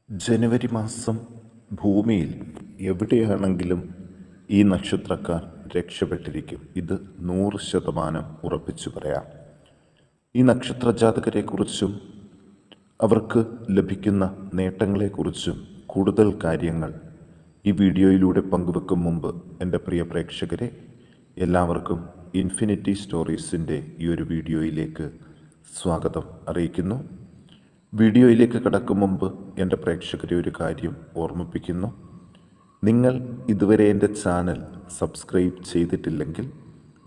ജനുവരി മാസം ഭൂമിയിൽ എവിടെയാണെങ്കിലും ഈ നക്ഷത്രക്കാർ രക്ഷപ്പെട്ടിരിക്കും. ഇത് 100% ഉറപ്പിച്ചു പറയാം. ഈ നക്ഷത്രജാതകരെക്കുറിച്ചും അവർക്ക് ലഭിക്കുന്ന നേട്ടങ്ങളെക്കുറിച്ചും കൂടുതൽ കാര്യങ്ങൾ ഈ വീഡിയോയിലൂടെ പങ്കുവെക്കും മുമ്പ് എൻ്റെ പ്രിയ പ്രേക്ഷകരെ എല്ലാവർക്കും ഇൻഫിനിറ്റി സ്റ്റോറീസിൻ്റെ ഈ ഒരു വീഡിയോയിലേക്ക് സ്വാഗതം അറിയിക്കുന്നു. വീഡിയോയിലേക്ക് കടക്കും മുമ്പ് എൻ്റെ പ്രേക്ഷകരെ ഒരു കാര്യം ഓർമ്മിപ്പിക്കുന്നു. നിങ്ങൾ ഇതുവരെ എൻ്റെ ചാനൽ സബ്സ്ക്രൈബ് ചെയ്തിട്ടില്ലെങ്കിൽ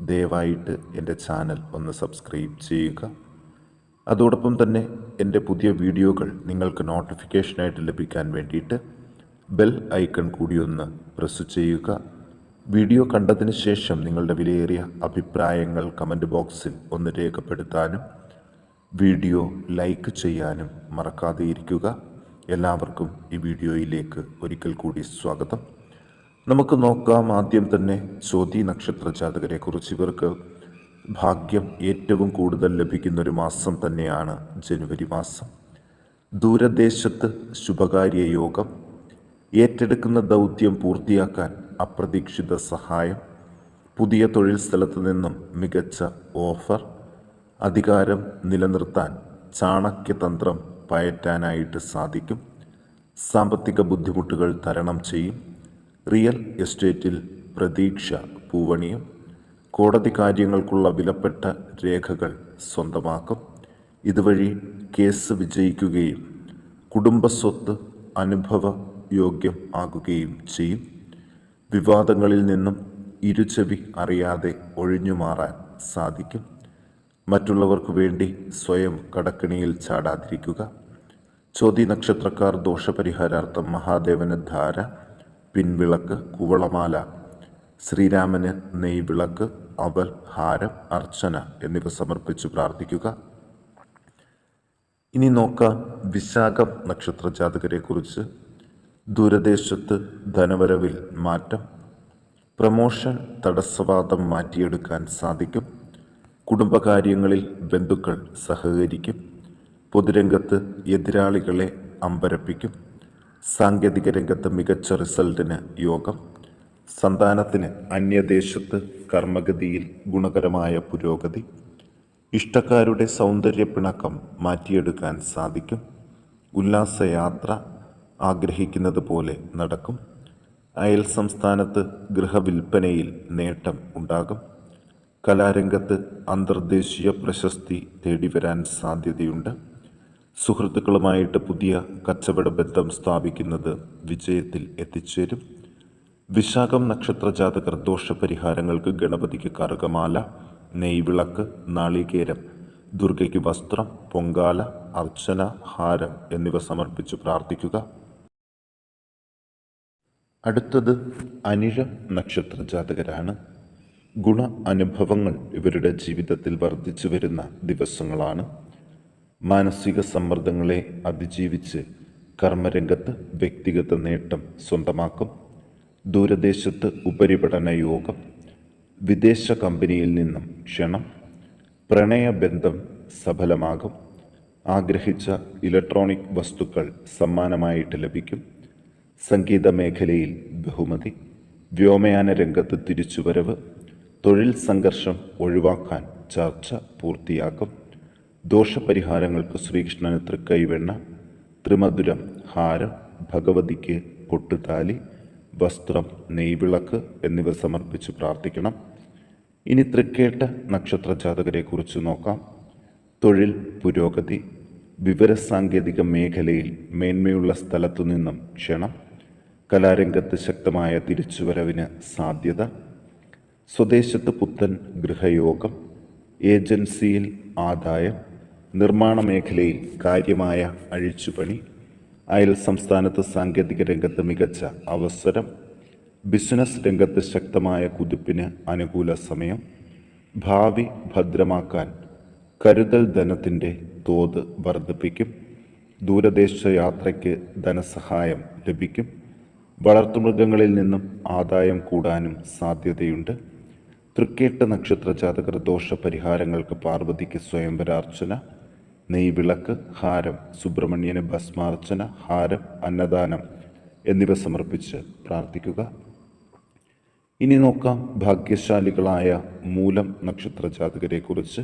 ദയവായിട്ട് എൻ്റെ ചാനൽ ഒന്ന് സബ്സ്ക്രൈബ് ചെയ്യുക. അതോടൊപ്പം തന്നെ എൻ്റെ പുതിയ വീഡിയോകൾ നിങ്ങൾക്ക് നോട്ടിഫിക്കേഷനായിട്ട് ലഭിക്കാൻ വേണ്ടിയിട്ട് ബെൽ ഐക്കൺ കൂടി ഒന്ന് പ്രസ് ചെയ്യുക. വീഡിയോ കണ്ടതിന് ശേഷം നിങ്ങളുടെ വിലയേറിയ അഭിപ്രായങ്ങൾ കമൻറ്റ് ബോക്സിൽ ഒന്ന് രേഖപ്പെടുത്താനും വീഡിയോ ലൈക്ക് ചെയ്യാനും മറക്കാതെ ഇരിക്കുക. എല്ലാവർക്കും ഈ വീഡിയോയിലേക്ക് ഒരിക്കൽ കൂടി സ്വാഗതം. നമുക്ക് നോക്കാം. ആദ്യം തന്നെ ചോതി നക്ഷത്ര ജാതകരെക്കുറിച്ച്. ഇവർക്ക് ഭാഗ്യം ഏറ്റവും കൂടുതൽ ലഭിക്കുന്നൊരു മാസം തന്നെയാണ് ജനുവരി മാസം. ദൂരദേശത്ത് ശുഭകാര്യ യോഗം, ഏറ്റെടുക്കുന്ന ദൗത്യം പൂർത്തിയാക്കാൻ അപ്രതീക്ഷിത സഹായം, പുതിയ തൊഴിൽ സ്ഥലത്ത് നിന്നും മികച്ച ഓഫർ, അധികാരം നിലനിർത്താൻ ചാണക്യതന്ത്രം പയറ്റാനായിട്ട് സാധിക്കും. സാമ്പത്തിക ബുദ്ധിമുട്ടുകൾ തരണം ചെയ്യും. റിയൽ എസ്റ്റേറ്റിൽ പ്രതീക്ഷ പൂവണിയും. കോടതി കാര്യങ്ങൾക്കുള്ള വിലപ്പെട്ട രേഖകൾ സ്വന്തമാക്കും. ഇതുവഴി കേസ് വിജയിക്കുകയും കുടുംബസ്വത്ത് അനുഭവയോഗ്യം ആകുകയും ചെയ്യും. വിവാദങ്ങളിൽ നിന്നും ഇരുചെവി അറിയാതെ ഒഴിഞ്ഞുമാറാൻ സാധിക്കും. മറ്റുള്ളവർക്ക് വേണ്ടി സ്വയം കടക്കിണിയിൽ ചാടാതിരിക്കുക. ചോതി നക്ഷത്രക്കാർ ദോഷപരിഹാരാർത്ഥം മഹാദേവന് ധാര, പിൻവിളക്ക്, കുവളമാല, ശ്രീരാമന് നെയ്വിളക്ക്, അവൽ, ഹാരം, അർച്ചന എന്നിവ സമർപ്പിച്ച് പ്രാർത്ഥിക്കുക. ഇനി നോക്കാം വിശാഖം നക്ഷത്ര ജാതകരെക്കുറിച്ച്. ദൂരദേശത്ത് ധനവരവിൽ മാറ്റം, പ്രമോഷൻ തടസ്സവാദം മാറ്റിയെടുക്കാൻ സാധിക്കും. കുടുംബകാര്യങ്ങളിൽ ബന്ധുക്കൾ സഹകരിക്കും. പൊതുരംഗത്ത് എതിരാളികളെ അമ്പരപ്പിക്കും. സാങ്കേതിക രംഗത്ത് മികച്ച റിസൾട്ടിന് യോഗം. സന്താനത്തിന് അന്യദേശത്ത് കർമ്മഗതിയിൽ ഗുണകരമായ പുരോഗതി. ഇഷ്ടക്കാരുടെ സൗന്ദര്യപ്പിണക്കം മാറ്റിയെടുക്കാൻ സാധിക്കും. ഉല്ലാസയാത്ര ആഗ്രഹിക്കുന്നത് പോലെ നടക്കും. അയൽ സംസ്ഥാനത്ത് ഗൃഹവിൽപ്പനയിൽ നേട്ടം ഉണ്ടാകും. കലാരംഗത്ത് അന്തർദേശീയ പ്രശസ്തി തേടിവരാൻ സാധ്യതയുണ്ട്. സുഹൃത്തുക്കളുമായിട്ട് പുതിയ കച്ചവട ബന്ധം സ്ഥാപിക്കുന്നത് വിജയത്തിൽ എത്തിച്ചേരും. വിശാഖം നക്ഷത്ര ജാതകർ ദോഷപരിഹാരങ്ങൾക്ക് ഗണപതിക്ക് കറുകമാല, നെയ്വിളക്ക്, നാളികേരം, ദുർഗയ്ക്ക് വസ്ത്രം, പൊങ്കാല, അർച്ചന, ഹാരം എന്നിവ സമർപ്പിച്ച് പ്രാർത്ഥിക്കുക. അടുത്തത് അനിഴം നക്ഷത്ര ജാതകരാണ്. ഗുണ അനുഭവങ്ങൾ ഇവരുടെ ജീവിതത്തിൽ വർദ്ധിച്ചു വരുന്ന ദിവസങ്ങളാണ്. മാനസിക സമ്മർദ്ദങ്ങളെ അതിജീവിച്ച് കർമ്മരംഗത്ത് വ്യക്തിഗത നേട്ടം സ്വന്തമാക്കും. ദൂരദേശത്ത് ഉപരിപഠന യോഗം, വിദേശ കമ്പനിയിൽ നിന്നും ക്ഷണം, പ്രണയബന്ധം സഫലമാകും. ആഗ്രഹിച്ച ഇലക്ട്രോണിക് വസ്തുക്കൾ സമ്മാനമായിട്ട് ലഭിക്കും. സംഗീത മേഖലയിൽ ബഹുമതി. വ്യോമയാന രംഗത്ത് തിരിച്ചുവരവ്. തൊഴിൽ സംഘർഷം ഒഴിവാക്കാൻ ചർച്ച പൂർത്തിയാക്കും. ദോഷപരിഹാരങ്ങൾക്ക് ശ്രീകൃഷ്ണന് തൃക്കൈവെണ്ണ, ത്രിമധുരം, ഹാരം, ഭഗവതിക്ക് പൊട്ടുതാലി, വസ്ത്രം, നെയ്വിളക്ക് എന്നിവ സമർപ്പിച്ച് പ്രാർത്ഥിക്കണം. ഇനി തൃക്കേട്ട നക്ഷത്ര ജാതകരെക്കുറിച്ച് നോക്കാം. തൊഴിൽ പുരോഗതി. വിവരസാങ്കേതിക മേഖലയിൽ മേന്മയുള്ള സ്ഥലത്തു നിന്നും ക്ഷണം. കലാരംഗത്ത് ശക്തമായ തിരിച്ചുവരവിന് സാധ്യത. സ്വദേശത്ത് പുത്തൻ ഗൃഹയോഗം. ഏജൻസിയിൽ ആദായം. നിർമ്മാണ മേഖലയിൽ കാര്യമായ അഴിച്ചുപണി. അയൽ സംസ്ഥാനത്ത് സാങ്കേതിക രംഗത്ത് മികച്ച അവസരം. ബിസിനസ് രംഗത്ത് ശക്തമായ കുതിപ്പിന് അനുകൂല സമയം. ഭാവി ഭദ്രമാക്കാൻ കരുതൽ ധനത്തിൻ്റെ തോത് വർദ്ധിപ്പിക്കും. ദൂരദേശ യാത്രയ്ക്ക് ധനസഹായം ലഭിക്കും. വളർത്തുമൃഗങ്ങളിൽ നിന്നും ആദായം കൂടാനും സാധ്യതയുണ്ട്. തൃക്കേട്ട നക്ഷത്ര ജാതകർ ദോഷപരിഹാരങ്ങൾക്ക് പാർവതിക്ക് സ്വയംവരാർച്ചന, നെയ്വിളക്ക്, ഹാരം, സുബ്രഹ്മണ്യന് ഭസ്മാർച്ചന, ഹാരം, അന്നദാനം എന്നിവ സമർപ്പിച്ച് പ്രാർത്ഥിക്കുക. ഇനി നോക്കാം ഭാഗ്യശാലികളായ മൂലം നക്ഷത്ര ജാതകരെക്കുറിച്ച്.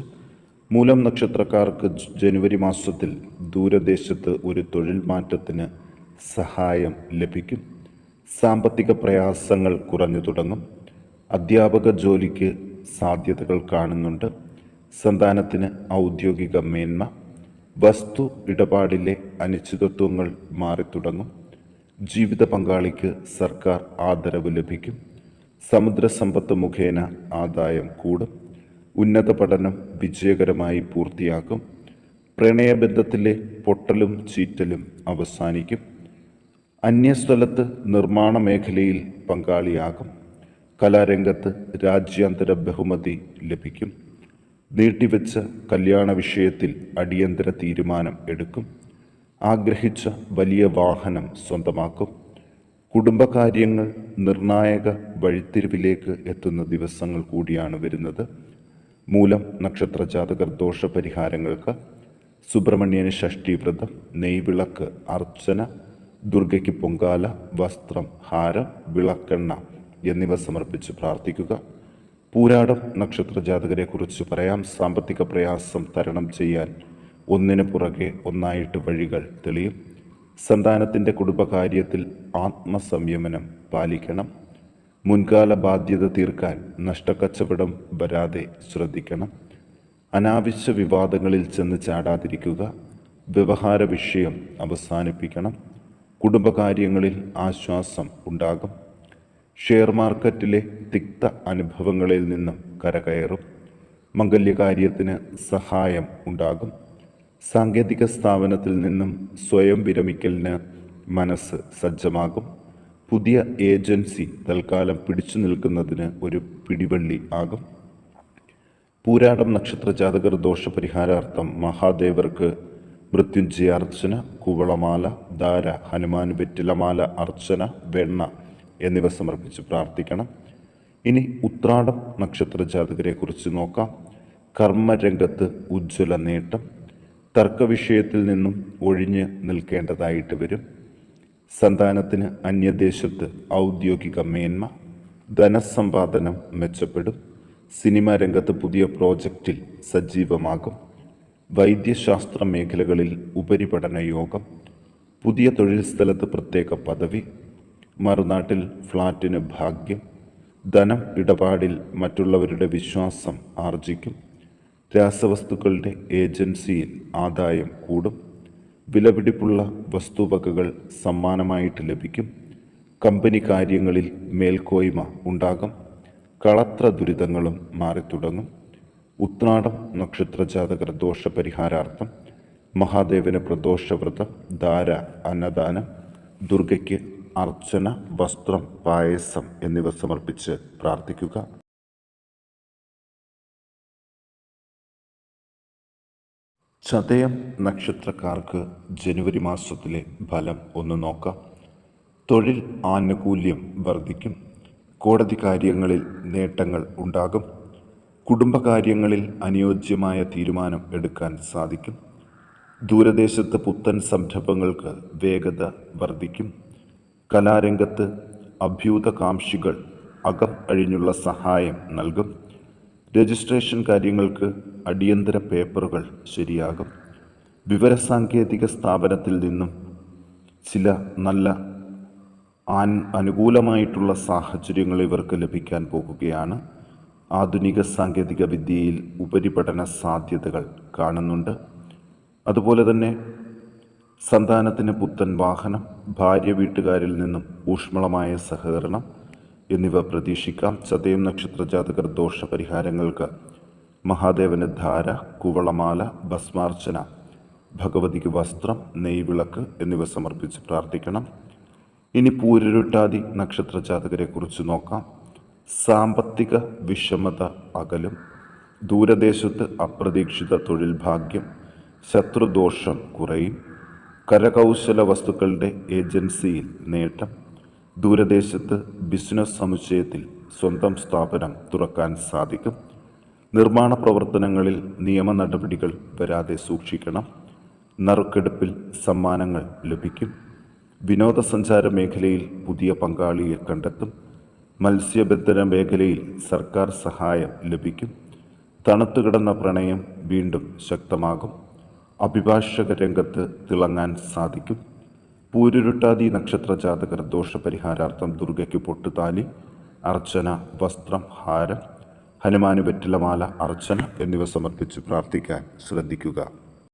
മൂലം നക്ഷത്രക്കാർക്ക് ജനുവരി മാസത്തിൽ ദൂരദേശത്ത് ഒരു തൊഴിൽ മാറ്റത്തിന് സഹായം ലഭിക്കും. സാമ്പത്തിക പ്രയാസങ്ങൾ കുറഞ്ഞു തുടങ്ങും. അധ്യാപക ജോലിക്ക് സാധ്യതകൾ കാണുന്നുണ്ട്. സന്താനത്തിന് ഔദ്യോഗിക മേന്മ. വസ്തു ഇടപാടിലെ അനിശ്ചിതത്വങ്ങൾ മാറിത്തുടങ്ങും. ജീവിത പങ്കാളിക്ക് സർക്കാർ ആദരവ് ലഭിക്കും. സമുദ്രസമ്പത്ത് മുഖേന ആദായം കൂടും. ഉന്നത പഠനം വിജയകരമായി പൂർത്തിയാക്കും. പ്രണയബന്ധത്തിലെ പൊട്ടലും ചീറ്റലും അവസാനിക്കും. അന്യസ്ഥലത്ത് നിർമ്മാണ മേഖലയിൽ പങ്കാളിയാകും. കലാരംഗത്ത് രാജ്യാന്തര ബഹുമതി ലഭിക്കും. നീട്ടിവെച്ച കല്യാണ വിഷയത്തിൽ അടിയന്തര തീരുമാനം എടുക്കും. ആഗ്രഹിച്ച വലിയ വാഹനം സ്വന്തമാക്കും. കുടുംബകാര്യങ്ങൾ നിർണായക വഴിത്തിരിവിലേക്ക് എത്തുന്ന ദിവസങ്ങൾ കൂടിയാണ് വരുന്നത്. മൂലം നക്ഷത്ര ജാതകർ ദോഷപരിഹാരങ്ങൾക്ക് സുബ്രഹ്മണ്യന് ഷഷ്ഠീവ്രതം, നെയ്വിളക്ക്, അർച്ചന, ദുർഗയ്ക്ക് പൊങ്കാല, വസ്ത്രം, ഹാരം, വിളക്കെണ്ണ എന്നിവ സമർപ്പിച്ച് പ്രാർത്ഥിക്കുക. പൂരാടം നക്ഷത്ര ജാതകരെക്കുറിച്ച് പറയാം. സാമ്പത്തിക പ്രയാസം തരണം ചെയ്യാൻ ഒന്നിനു പുറകെ ഒന്നായിട്ട് വഴികൾ തെളിയും. സന്താനത്തിൻ്റെ കുടുംബകാര്യത്തിൽ ആത്മസംയമനം പാലിക്കണം. മുൻകാല ബാധ്യത തീർക്കാൻ നഷ്ടക്കച്ചവടം വരാതെ ശ്രദ്ധിക്കണം. അനാവശ്യ വിവാദങ്ങളിൽ ചെന്ന് ചാടാതിരിക്കുക. വ്യവഹാര വിഷയം അവസാനിപ്പിക്കണം. കുടുംബകാര്യങ്ങളിൽ ആശ്വാസം ഉണ്ടാകും. ഷെയർ മാർക്കറ്റിലെ തിക്ത അനുഭവങ്ങളിൽ നിന്നും കരകയറും. മംഗല്യകാര്യത്തിന് സഹായം ഉണ്ടാകും. സാങ്കേതിക സ്ഥാപനത്തിൽ നിന്നും സ്വയം വിരമിക്കലിന് മനസ്സ് സജ്ജമാകും. പുതിയ ഏജൻസി തൽക്കാലം പിടിച്ചു നിൽക്കുന്നതിന് ഒരു പിടിവള്ളി ആകും. പൂരാടം നക്ഷത്ര ജാതകർ ദോഷപരിഹാരാർത്ഥം മഹാദേവർക്ക് മൃത്യുഞ്ജയാർച്ചന, കുവളമാല, ധാര, ഹനുമാൻ വെറ്റിലമാല അർച്ചന, വെണ്ണ എന്നിവ സമർപ്പിച്ച് പ്രാർത്ഥിക്കണം. ഇനി ഉത്രാടം നക്ഷത്ര ജാതകരെക്കുറിച്ച് നോക്കാം. കർമ്മരംഗത്ത് ഉജ്ജ്വല നേട്ടം. തർക്കവിഷയത്തിൽ നിന്നും ഒഴിഞ്ഞ് നിൽക്കേണ്ടതായിട്ട് വരും. സന്താനത്തിന് അന്യദേശത്ത് ഔദ്യോഗിക മേന്മ. ധനസമ്പാദനം മെച്ചപ്പെടും. സിനിമാ രംഗത്ത് പുതിയ പ്രോജക്റ്റിൽ സജീവമാകും. വൈദ്യശാസ്ത്ര മേഖലകളിൽ ഉപരിപഠന യോഗം. പുതിയ തൊഴിൽ സ്ഥലത്ത് പ്രത്യേക പദവി. മറുനാട്ടിൽ ഫ്ലാറ്റിന് ഭാഗ്യം. ധനം ഇടപാടിൽ മറ്റുള്ളവരുടെ വിശ്വാസം ആർജിക്കും. രാസവസ്തുക്കളുടെ ഏജൻസിയിൽ ആദായം കൂടും. വിലപിടിപ്പുള്ള വസ്തുവകകൾ സമ്മാനമായിട്ട് ലഭിക്കും. കമ്പനി കാര്യങ്ങളിൽ മേൽക്കോയ്മ ഉണ്ടാകും. കളത്ര ദുരിതങ്ങളും മാറിത്തുടങ്ങും. ഉത്രാടം നക്ഷത്ര ജാതകർ ദോഷപരിഹാരാർത്ഥം മഹാദേവന് പ്രദോഷവ്രതം, ധാര, അന്നദാനം, ദുർഗയ്ക്ക് അർച്ചന, വസ്ത്രം, പായസം എന്നിവ സമർപ്പിച്ച് പ്രാർത്ഥിക്കുക. ചതയം നക്ഷത്രക്കാർക്ക് ജനുവരി മാസത്തിലെ ഫലം ഒന്ന് നോക്കാം. തൊഴിൽ ആനുകൂല്യം വർദ്ധിക്കും. കോടതി കാര്യങ്ങളിൽ നേട്ടങ്ങൾ ഉണ്ടാകും. കുടുംബകാര്യങ്ങളിൽ അനുയോജ്യമായ തീരുമാനം എടുക്കാൻ സാധിക്കും. ദൂരദേശത്ത് പുത്തൻ സംരംഭങ്ങൾക്ക് വേഗത വർദ്ധിക്കും. കലാരംഗത്ത് അഭ്യുതകാംക്ഷികൾ അകം അഴിഞ്ഞുള്ള സഹായം നൽകും. രജിസ്ട്രേഷൻ കാര്യങ്ങൾക്ക് അടിയന്തര പേപ്പറുകൾ ശരിയാകും. വിവരസാങ്കേതിക സ്ഥാപനത്തിൽ നിന്നും ചില നല്ല അനുകൂലമായിട്ടുള്ള സാഹചര്യങ്ങൾ ഇവർക്ക് ലഭിക്കാൻ പോകുകയാണ്. ആധുനിക സാങ്കേതിക വിദ്യയിൽ ഉപരിപഠന സാധ്യതകൾ കാണുന്നുണ്ട്. അതുപോലെ തന്നെ സന്താനത്തിന് പുത്തൻ വാഹനം, ഭാര്യ വീട്ടുകാരിൽ നിന്നും ഊഷ്മളമായ സഹകരണം എന്നിവ പ്രതീക്ഷിക്കാം. ചതയം നക്ഷത്ര ജാതകർ ദോഷപരിഹാരങ്ങൾക്ക് മഹാദേവന് ധാര, കുവളമാല, ഭസ്മാർച്ചന, ഭഗവതിക്ക് വസ്ത്രം, നെയ്വിളക്ക് എന്നിവ സമർപ്പിച്ച് പ്രാർത്ഥിക്കണം. ഇനി പൂരുരുട്ടാതി നക്ഷത്ര ജാതകരെക്കുറിച്ച് നോക്കാം. സാമ്പത്തിക വിഷമത അകലും. ദൂരദേശത്ത് അപ്രതീക്ഷിത തൊഴിൽ ഭാഗ്യം. ശത്രുദോഷം കുറയും. കരകൗശല വസ്തുക്കളുടെ ഏജൻസിയിൽ നേട്ടം. ദൂരദേശത്ത് ബിസിനസ് സമുച്ചയത്തിൽ സ്വന്തം സ്ഥാപനം തുറക്കാൻ സാധിക്കും. നിർമ്മാണ പ്രവർത്തനങ്ങളിൽ നിയമ നടപടികൾ വരാതെ സൂക്ഷിക്കണം. നറുക്കെടുപ്പിൽ സമ്മാനങ്ങൾ ലഭിക്കും. വിനോദസഞ്ചാര മേഖലയിൽ പുതിയ പങ്കാളിയെ കണ്ടെത്തും. മത്സ്യബന്ധന മേഖലയിൽ സർക്കാർ സഹായം ലഭിക്കും. തണുത്തുകിടന്ന പ്രണയം വീണ്ടും ശക്തമാകും. അഭിഭാഷക രംഗത്ത് തിളങ്ങാൻ സാധിക്കും. പൂരുരുട്ടാതി നക്ഷത്ര ജാതകർ ദോഷപരിഹാരാർത്ഥം ദുർഗയ്ക്ക് പൊട്ടുതാലി, അർച്ചന, വസ്ത്രം, ഹാരം, ഹനുമാന് വെറ്റിലമാല അർച്ചന എന്നിവ സമർപ്പിച്ച് പ്രാർത്ഥിക്കാൻ ശ്രദ്ധിക്കുക.